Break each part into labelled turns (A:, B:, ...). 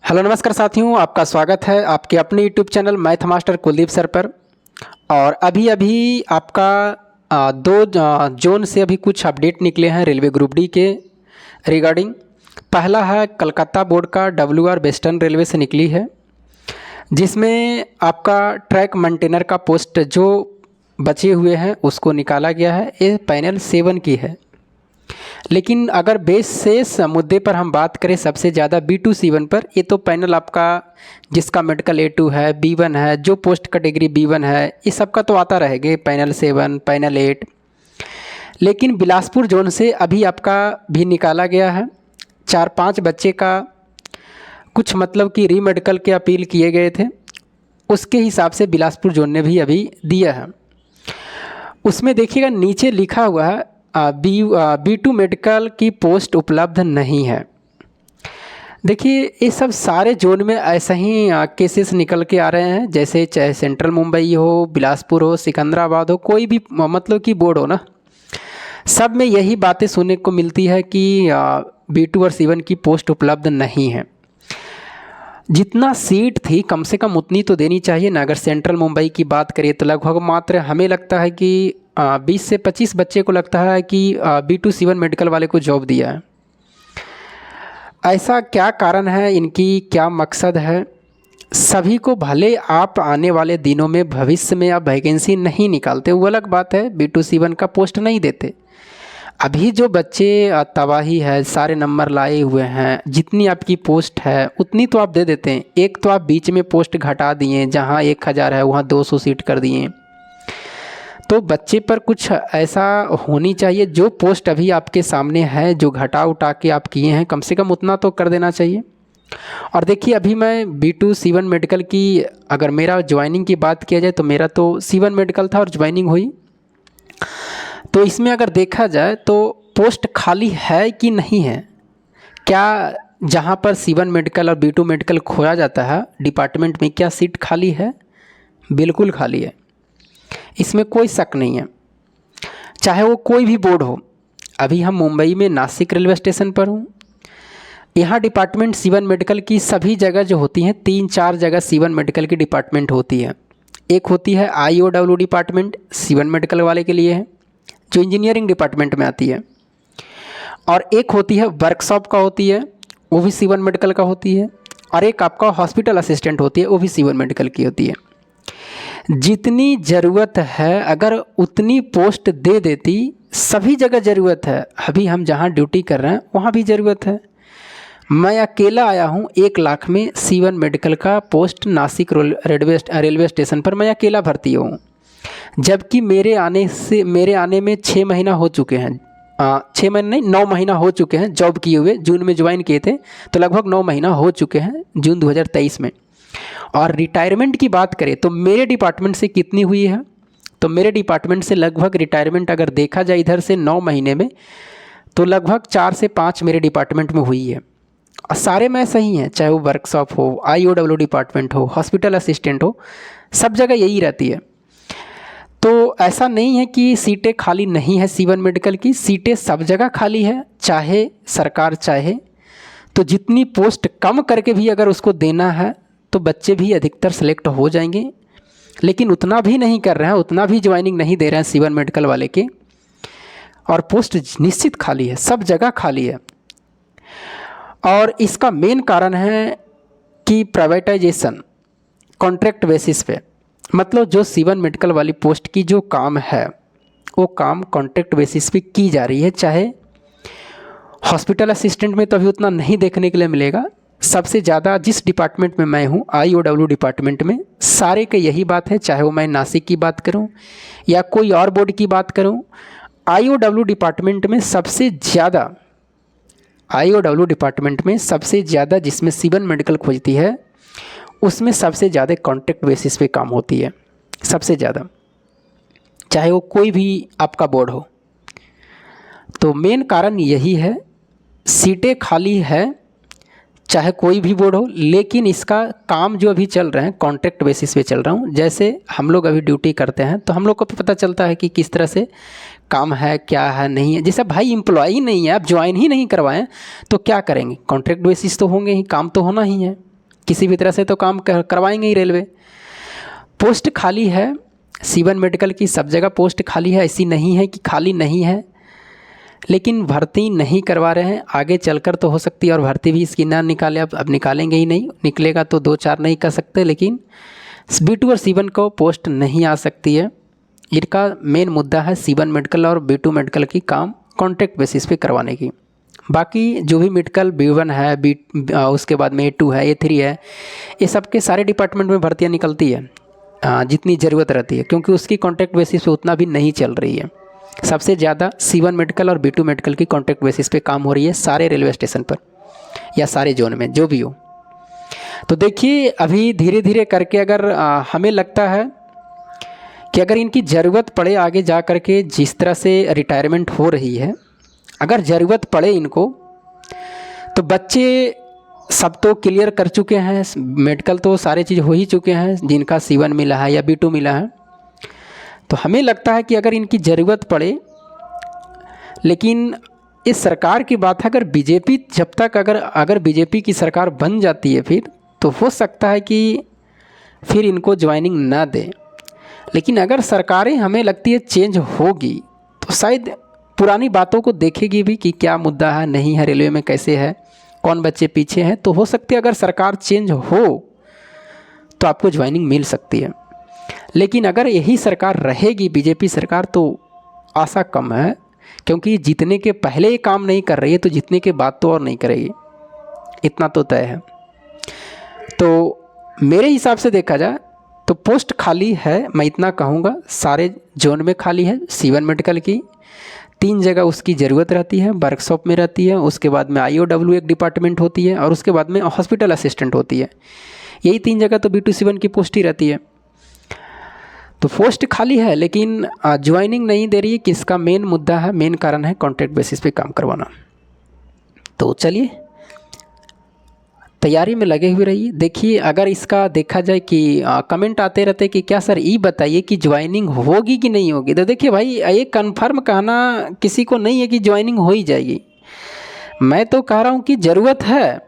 A: Hello नमस्कार साथियों, आपका स्वागत है आपके अपने YouTube channel math master Kuldeep sir पर। और अभी अभी आपका दो जोन से अभी कुछ अपडेट निकले हैं रेलवे ग्रुप डी के रिगार्डिंग। पहला है कलकत्ता बोर्ड का WR वेस्टर्न रेलवे से निकली है, जिसमें आपका ट्रैक मेंटेनर का पोस्ट जो बचे हुए हैं उसको निकाला गया है। ये पैनल 7 की है। लेकिन अगर बेस से मुद्दे पर हम बात करें सबसे ज़्यादा B2C1 पर, ये तो पैनल आपका जिसका मेडिकल A2 है, B1 है, जो पोस्ट कैटेगरी B1 है, ये सब का तो आता रहेगा पैनल 7, पैनल 8। लेकिन बिलासपुर जोन से अभी आपका भी निकाला गया है 4-5 बच्चे का, कुछ मतलब कि रीमेडिकल के अपील किए गए थे, उसके हिसाब से बिलासपुर जोन ने भी अभी दिया है। उसमें देखिएगा नीचे लिखा हुआ है B2 मेडिकल की पोस्ट उपलब्ध नहीं है। देखिए ये सब सारे जोन में ऐसा ही केसेस निकल के आ रहे हैं, जैसे चाहे सेंट्रल मुंबई हो, बिलासपुर हो, सिकंदराबाद हो, कोई भी मतलब कि बोर्ड हो ना, सब में यही बातें सुनने को मिलती है कि B2 और C1 की पोस्ट उपलब्ध नहीं है। जितना सीट थी कम से कम उतनी तो देनी चाहिए ना। अगर सेंट्रल मुंबई की बात करें तो लगभग मात्र हमें लगता है कि 20 से 25 बच्चे को लगता है कि B2 C1 मेडिकल वाले को जॉब दिया है। ऐसा क्या कारण है, इनकी क्या मकसद है? सभी को भले आप आने वाले दिनों में भविष्य में आप वैकेंसी नहीं निकालते, वो अलग बात है, B2 C1 का पोस्ट नहीं देते। अभी जो बच्चे तबाही है, सारे नंबर लाए हुए हैं, जितनी आपकी पोस्ट है उतनी तो आप दे देते हैं। एक तो आप बीच में पोस्ट घटा दिए, जहां 1000 है वहां 200 सीट कर दिए। तो बच्चे पर कुछ ऐसा होनी चाहिए, जो पोस्ट अभी आपके सामने है, जो घटा उठा के आप किए हैं, कम से कम उतना तो कर देना चाहिए। और देखिए अभी मैं B2 C1 मेडिकल की अगर मेरा ज्वाइनिंग की बात किया जाए तो मेरा तो C1 मेडिकल था और ज्वाइनिंग हुई। तो इसमें अगर देखा जाए तो पोस्ट खाली है कि नहीं है, क्या जहाँ पर C1 मेडिकल और B2 मेडिकल खोया जाता है डिपार्टमेंट में, क्या सीट खाली है? बिल्कुल खाली है, इसमें कोई शक नहीं है, चाहे वो कोई भी बोर्ड हो। अभी हम मुंबई में नासिक रेलवे स्टेशन पर हूँ, यहाँ डिपार्टमेंट C1 मेडिकल की सभी जगह जो होती हैं, 3-4 जगह C1 मेडिकल की डिपार्टमेंट होती है। एक होती है IOW डिपार्टमेंट, C1 मेडिकल वाले के लिए है, जो इंजीनियरिंग डिपार्टमेंट में आती है। और एक होती है वर्कशॉप का होती है, वो भी C1 मेडिकल का होती है। और एक आपका हॉस्पिटल असिस्टेंट होती है, वो भी C1 मेडिकल की होती है। जितनी ज़रूरत है अगर उतनी पोस्ट दे देती, सभी जगह ज़रूरत है। अभी हम जहाँ ड्यूटी कर रहे हैं वहाँ भी ज़रूरत है। मैं अकेला आया हूँ 1 लाख में C1 मेडिकल का पोस्ट नासिक रेलवे स्टेशन पर मैं अकेला भर्ती हूँ, जबकि मेरे आने में 6 महीना हो चुके हैं। 6 महीने नहीं, 9 महीना हो चुके हैं जॉब किए हुए। जून में ज्वाइन किए थे तो लगभग 9 महीना हो चुके हैं, जून 2023 में। और रिटायरमेंट की बात करें तो मेरे डिपार्टमेंट से कितनी हुई है, तो मेरे डिपार्टमेंट से लगभग रिटायरमेंट अगर देखा जाए इधर से 9 महीने में, तो लगभग 4 से 5 मेरे डिपार्टमेंट में हुई है। और सारे में सही हैं, चाहे वो वर्कशॉप हो, IOW डिपार्टमेंट हो, हॉस्पिटल असिस्टेंट हो, सब जगह यही रहती है। तो ऐसा नहीं है कि सीटें खाली नहीं है C1 मेडिकल की, सीटें सब जगह खाली है, चाहे सरकार चाहे तो जितनी पोस्ट कम करके भी अगर उसको देना है तो बच्चे भी अधिकतर सेलेक्ट हो जाएंगे। लेकिन उतना भी नहीं कर रहे हैं, उतना भी ज्वाइनिंग नहीं दे रहे हैं C1 मेडिकल वाले के, और पोस्ट निश्चित खाली है, सब जगह खाली है। और इसका मेन कारण है कि प्राइवेटाइजेशन कॉन्ट्रैक्ट बेसिस पे, मतलब जो C1 मेडिकल वाली पोस्ट की जो काम है वो काम कॉन्ट्रैक्ट बेसिस पे की जा रही है। चाहे हॉस्पिटल असिस्टेंट में तो अभी उतना नहीं देखने के लिए मिलेगा। सबसे ज़्यादा जिस डिपार्टमेंट में मैं हूँ, IOW डिपार्टमेंट में, सारे के यही बात है, चाहे वो मैं नासिक की बात करूँ या कोई और बोर्ड की बात करूँ। IOW डिपार्टमेंट में सबसे ज़्यादा जिसमें C1 मेडिकल खोजती है, उसमें सबसे ज़्यादा कॉन्ट्रैक्ट बेसिस पे काम होती है, सबसे ज़्यादा, चाहे वो कोई भी आपका बोर्ड हो। तो मेन कारण यही है, सीटें खाली है चाहे कोई भी बोर्ड हो, लेकिन इसका काम जो अभी चल रहे हैं कॉन्ट्रैक्ट बेसिस पे चल रहा हूँ। जैसे हम लोग अभी ड्यूटी करते हैं तो हम लोग को पता चलता है कि किस तरह से काम है, क्या है, नहीं है। जैसे भाई एम्प्लॉय नहीं है, आप ज्वाइन ही नहीं करवाएं तो क्या करेंगे, कॉन्ट्रैक्ट बेसिस तो होंगे ही, काम तो होना ही है। किसी भी तरह से तो काम करवाएंगे ही रेलवे। पोस्ट खाली है C1 मेडिकल की, सब जगह पोस्ट खाली है, ऐसी नहीं है कि खाली नहीं है, लेकिन भर्ती नहीं करवा रहे हैं। आगे चलकर तो हो सकती है और भर्ती भी इसकी ना निकाले, अब निकालेंगे ही नहीं, निकलेगा तो 2-4 नहीं कर सकते, लेकिन B2 और C1 को पोस्ट नहीं आ सकती है। इनका मेन मुद्दा है C1 मेडिकल और B2 मेडिकल की काम कॉन्ट्रैक्ट बेसिस पे करवाने की। बाकी जो भी मेडिकल B1 है, उसके बाद में A2 है, A3 है, ये सब के सारे डिपार्टमेंट में भर्तियाँ निकलती है जितनी ज़रूरत रहती है, क्योंकि उसकी कॉन्ट्रैक्ट बेसिस पे उतना भी नहीं चल रही है। सबसे ज़्यादा C1 मेडिकल और B2 मेडिकल की कॉन्ट्रैक्ट बेसिस पे काम हो रही है सारे रेलवे स्टेशन पर या सारे जोन में जो भी हो। तो देखिए अभी धीरे धीरे करके अगर हमें लगता है कि अगर इनकी ज़रूरत पड़े आगे जा कर के, जिस तरह से रिटायरमेंट हो रही है, अगर ज़रूरत पड़े इनको, तो बच्चे सब तो क्लियर कर चुके हैं, मेडिकल तो सारे चीज़ हो ही चुके हैं जिनका C1 मिला है या B2 मिला है। तो हमें लगता है कि अगर इनकी ज़रूरत पड़े, लेकिन इस सरकार की बात है, अगर बीजेपी जब तक अगर बीजेपी की सरकार बन जाती है फिर तो हो सकता है कि फिर इनको ज्वाइनिंग ना दें। लेकिन अगर सरकारें हमें लगती है चेंज होगी तो शायद पुरानी बातों को देखेगी भी कि क्या मुद्दा है, नहीं है, रेलवे में कैसे है, कौन बच्चे पीछे हैं। तो हो सकती है अगर सरकार चेंज हो तो आपको ज्वाइनिंग मिल सकती है। लेकिन अगर यही सरकार रहेगी बीजेपी सरकार, तो आशा कम है, क्योंकि जीतने के पहले ये काम नहीं कर रही है तो जीतने के बाद तो और नहीं करेगी, इतना तो तय है। तो मेरे हिसाब से देखा जाए तो पोस्ट खाली है, मैं इतना कहूँगा, सारे जोन में खाली है। C1 मेडिकल की 3 जगह उसकी ज़रूरत रहती है, वर्कशॉप में रहती है, उसके बाद में IOW एक डिपार्टमेंट होती है और उसके बाद में हॉस्पिटल असिस्टेंट होती है। यही 3 जगह तो B2 C1 की पोस्ट ही रहती है। तो पोस्ट खाली है लेकिन ज्वाइनिंग नहीं दे रही है। किसका मेन मुद्दा है, मेन कारण है कॉन्ट्रैक्ट बेसिस पे काम करवाना। तो चलिए तैयारी में लगे हुए रहिए। देखिए अगर इसका देखा जाए कि कमेंट आते रहते कि क्या सर ये बताइए कि ज्वाइनिंग होगी कि नहीं होगी, तो देखिए भाई ये कंफर्म कहना किसी को नहीं है कि ज्वाइनिंग हो ही जाएगी। मैं तो कह रहा हूँ कि ज़रूरत है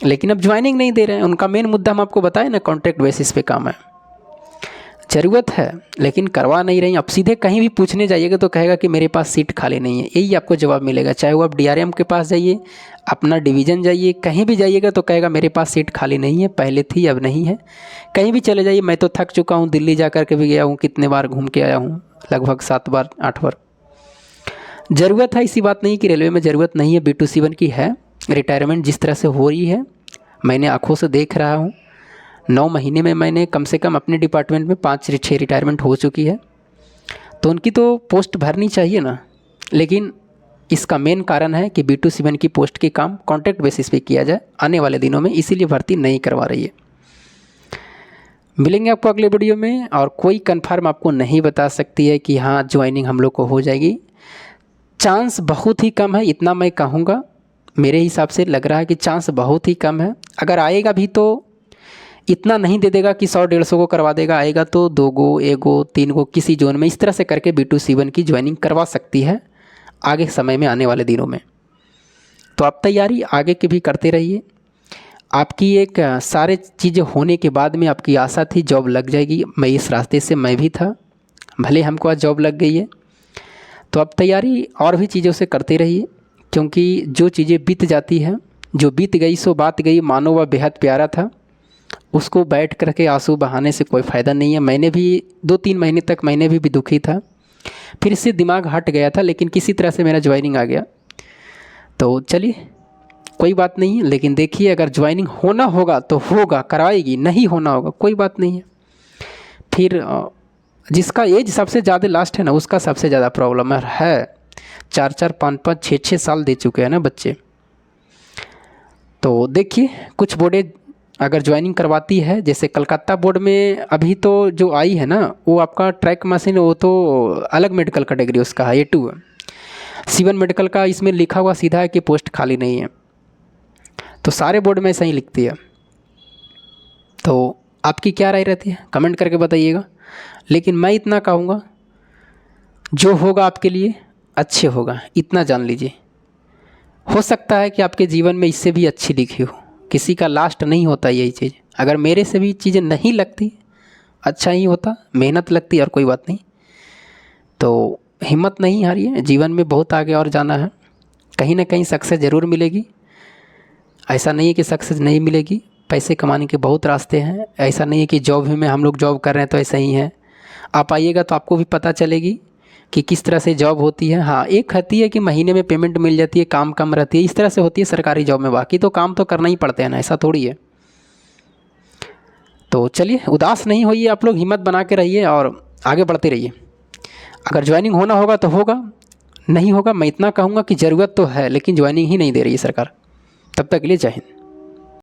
A: लेकिन अब ज्वाइनिंग नहीं दे रहे हैं। उनका मेन मुद्दा हम आपको बताए ना, कॉन्ट्रैक्ट बेसिस पे काम है, ज़रूरत है लेकिन करवा नहीं रही। अब सीधे कहीं भी पूछने जाइएगा तो कहेगा कि मेरे पास सीट खाली नहीं है, यही आपको जवाब मिलेगा। चाहे वो आप DRM के पास जाइए, अपना डिवीज़न जाइए, कहीं भी जाइएगा तो कहेगा मेरे पास सीट खाली नहीं है, पहले थी अब नहीं है। कहीं भी चले जाइए, मैं तो थक चुका हूँ, दिल्ली जा कर के भी गया हूँ, कितने बार घूम के आया हूँ, लगभग 7 बार 8 बार। ज़रूरत है, ऐसी बात नहीं कि रेलवे में ज़रूरत नहीं है। B2 C1 की है। रिटायरमेंट जिस तरह से हो रही है मैंने आँखों से देख रहा हूँ। 9 महीने में मैंने कम से कम अपने डिपार्टमेंट में 5-6 रिटायरमेंट हो चुकी है, तो उनकी तो पोस्ट भरनी चाहिए ना। लेकिन इसका मेन कारण है कि B2 C1 की पोस्ट की काम कॉन्ट्रैक्ट बेसिस पे किया जाए आने वाले दिनों में, इसीलिए भर्ती नहीं करवा रही है। मिलेंगे आपको अगले वीडियो में, और कोई कंफर्म आपको नहीं बता सकती है कि हाँ ज्वाइनिंग हम लोग को हो जाएगी। चांस बहुत ही कम है, इतना मैं कहूँगा। मेरे हिसाब से लग रहा है कि चांस बहुत ही कम है। अगर आएगा भी तो इतना नहीं दे देगा कि 100-150 को करवा देगा। आएगा तो 2 गो 1 गो 3 गो किसी जोन में, इस तरह से करके B2 C1 की ज्वाइनिंग करवा सकती है आगे समय में, आने वाले दिनों में। तो आप तैयारी आगे की भी करते रहिए। आपकी एक सारे चीज़ें होने के बाद में आपकी आशा थी जॉब लग जाएगी। मैं इस रास्ते से मैं भी था, भले हमको आज जॉब लग गई है। तो आप तैयारी और भी चीज़ों से करते रहिए, क्योंकि जो चीज़ें बीत जाती हैं, जो बीत गई सो बात गई, मानो वह बेहद प्यारा था, उसको बैठ करके आंसू बहाने से कोई फ़ायदा नहीं है। मैंने भी 2-3 महीने तक मैंने भी दुखी था, फिर इससे दिमाग हट गया था, लेकिन किसी तरह से मेरा ज्वाइनिंग आ गया। तो चलिए कोई बात नहीं है, लेकिन देखिए अगर ज्वाइनिंग होना होगा तो होगा, करवाएगी, नहीं होना होगा कोई बात नहीं है। फिर जिसका एज सबसे ज़्यादा लास्ट है ना, उसका सबसे ज़्यादा प्रॉब्लम है। 4-4 5-5 6-6 साल दे चुके हैं ना बच्चे। तो देखिए कुछ बोर्डें अगर ज्वाइनिंग करवाती है, जैसे कलकत्ता बोर्ड में अभी तो जो आई है ना, वो आपका ट्रैक मशीन, वो तो अलग मेडिकल कैटेगरी उसका है, A2 है। C1 मेडिकल का इसमें लिखा हुआ सीधा है कि पोस्ट खाली नहीं है। तो सारे बोर्ड में ऐसा ही लिखती है। तो आपकी क्या राय रहती है कमेंट करके बताइएगा। लेकिन मैं इतना कहूँगा, जो होगा आपके लिए अच्छे होगा, इतना जान लीजिए। हो सकता है कि आपके जीवन में इससे भी अच्छी लिखी हो, किसी का लास्ट नहीं होता यही चीज़, अगर मेरे से भी चीज़ें नहीं लगती अच्छा ही होता, मेहनत लगती और कोई बात नहीं। तो हिम्मत नहीं हारिए, जीवन में बहुत आगे और जाना है, कहीं ना कहीं सक्सेस ज़रूर मिलेगी। ऐसा नहीं है कि सक्सेस नहीं मिलेगी, पैसे कमाने के बहुत रास्ते हैं। ऐसा नहीं है कि जॉब में हम लोग जॉब कर रहे हैं तो ऐसा ही है। आप आइएगा तो आपको भी पता चलेगी कि किस तरह से जॉब होती है। हाँ, एक होती है कि महीने में पेमेंट मिल जाती है, काम कम रहती है, इस तरह से होती है सरकारी जॉब में। बाकी तो काम तो करना ही पड़ते हैं ना, ऐसा थोड़ी है। तो चलिए, उदास नहीं होइए आप लोग, हिम्मत बना के रहिए और आगे बढ़ते रहिए। अगर ज्वाइनिंग होना होगा तो होगा, नहीं होगा मैं इतना कहूँगा कि ज़रूरत तो है लेकिन ज्वाइनिंग ही नहीं दे रही है सरकार। तब तक के लिए जय हिंद।